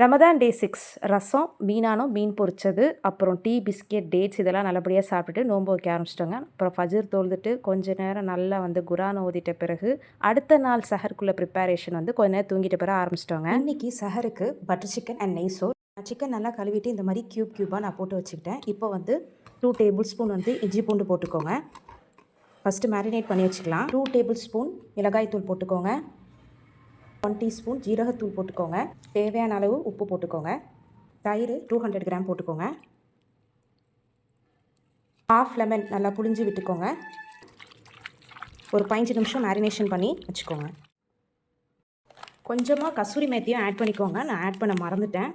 ரமதான் டே 6 ரசம், மீனானம், மீன் பொரிச்சது, அப்புறம் tea, biscuit, dates இதெல்லாம் நல்லபடியாக சாப்பிட்டுட்டு நோன்பு வைக்க ஆரம்பிச்சிட்டோங்க. அப்புறம் ஃபஜர் தொழுதுட்டு கொஞ்ச நேரம் நல்லா குரான் ஓதிட்ட பிறகு அடுத்த நாள் சஹருக்குள்ள ப்ரிப்பரேஷன் கொஞ்ச நேரம் தூங்கிட்ட பிறகு ஆரம்பிச்சிட்டோங்க. இன்றைக்கி சஹருக்கு பட்டர் சிக்கன் அண்ட் நெய் சோர். சிக்கன் நல்லா கழுவிட்டு இந்த மாதிரி க்யூபாக நான் போட்டு வச்சுக்கிட்டேன். இப்போ 2 டேபிள் ஸ்பூன் இஞ்சி பூண்டு போட்டுக்கோங்க. ஃபஸ்ட்டு மேரினேட் பண்ணி வச்சுக்கலாம். 2 டேபிள் ஸ்பூன் மிளகாய் தூள் போட்டுக்கோங்க. 1 டீஸ்பூன் ஜீரகத்தூள் போட்டுக்கோங்க. தேவையான அளவு உப்பு போட்டுக்கோங்க. தயிர் 200 கிராம் போட்டுக்கோங்க. ½ லெமன் நல்லா புளிஞ்சு விட்டுக்கோங்க. ஒரு 15 நிமிஷம் மேரினேஷன் பண்ணி வச்சுக்கோங்க. கொஞ்சமாக கசூரி மேத்தியும் ஆட் பண்ணிக்கோங்க. நான் ஆட் பண்ண மறந்துட்டேன்.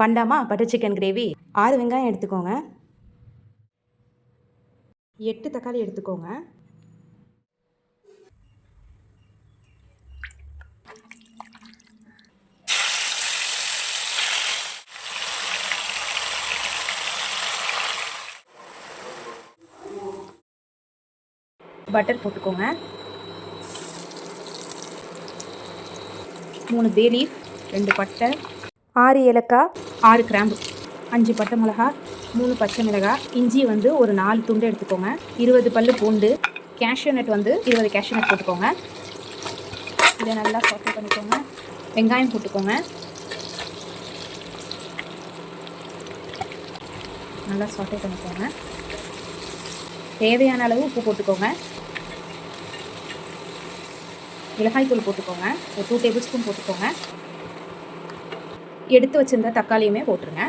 பண்டாமா பட்டர் சிக்கன் கிரேவி. 6 வெங்காயம் எடுத்துக்கோங்க. 8 தக்காளி எடுத்துக்கோங்க. பட்டர் போட்டுக்கோங்க. 3 பே லீஃப், 2 பட்டை, 6 ஏலக்காய், 6 கிராம்பு, 5 பட்டை மிளகாய், 3 பச்சை மிளகாய், இஞ்சி ஒரு 4 துண்டு எடுத்துக்கோங்க. 20 பல்லு பூண்டு, கேஷ்யூ நட் 20 கேஷ்யூ நட் போட்டுக்கோங்க. இதை நல்லா சாட்டே பண்ணிக்கோங்க. வெங்காயம் போட்டுக்கோங்க. நல்லா சாட்டே பண்ணிக்கோங்க. தேவையான அளவு உப்பு போட்டுக்கோங்க. மிளகாய் தூள் போட்டுக்கோங்க. ஒரு 2 டேபிள் ஸ்பூன் போட்டுக்கோங்க. எடுத்து வச்சிருந்த தக்காளியுமே போட்டுருங்க.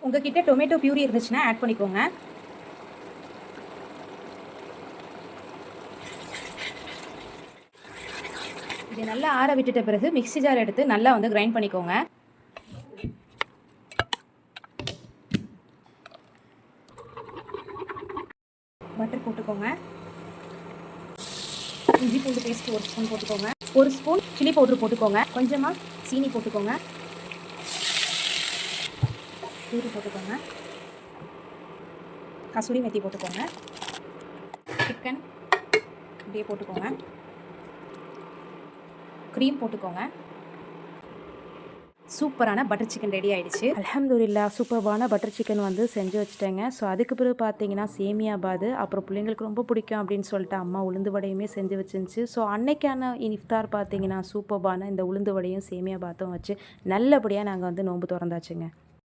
உங்ககிட்ட டொமேட்டோ பியூரி இருந்துச்சுன்னா ஆட் பண்ணிக்கோங்க. இதை நல்லா ஆற விட்டுட்ட பிறகு மிக்ஸி ஜார் எடுத்து நல்லா கிரைண்ட் பண்ணிக்கோங்க. பட்டர் போட்டுக்கோங்க. இஞ்சி பூண்டு பேஸ்ட் 1 ஸ்பூன் போட்டுக்கோங்க. 1 ஸ்பூன் சில்லி பவுடர் போட்டுக்கோங்க. கொஞ்சமாக சீனி போட்டுக்கோங்க. பூரி போட்டுக்கோங்க. கசூரி மெத்தி போட்டுக்கோங்க. சிக்கன் இப்படியே போட்டுக்கோங்க. க்ரீம் போட்டுக்கோங்க. சூப்பரான பட்டர் சிக்கன் ரெடி ஆகிடுச்சு. அல்ஹம்துலில்லாஹ் சூப்பரான பட்டர் சிக்கன் செஞ்சு வச்சுட்டேங்க. ஸோ அதுக்கு பிறகு பார்த்தீங்கன்னா சேமியா பாது, அப்புறம் பிள்ளைங்களுக்கு ரொம்ப பிடிக்கும் அப்படின்னு சொல்லிட்டு அம்மா உளுந்து வடையுமே செஞ்சு வச்சுருந்துச்சு. ஸோ அன்னைக்கான இஃப்தார் பார்த்தீங்கன்னா சூப்பரான இந்த உளுந்து வடையும் சேமியா பாத்தும் வச்சு நல்லபடியாக நாங்கள் நோன்பு திறந்தாச்சுங்க.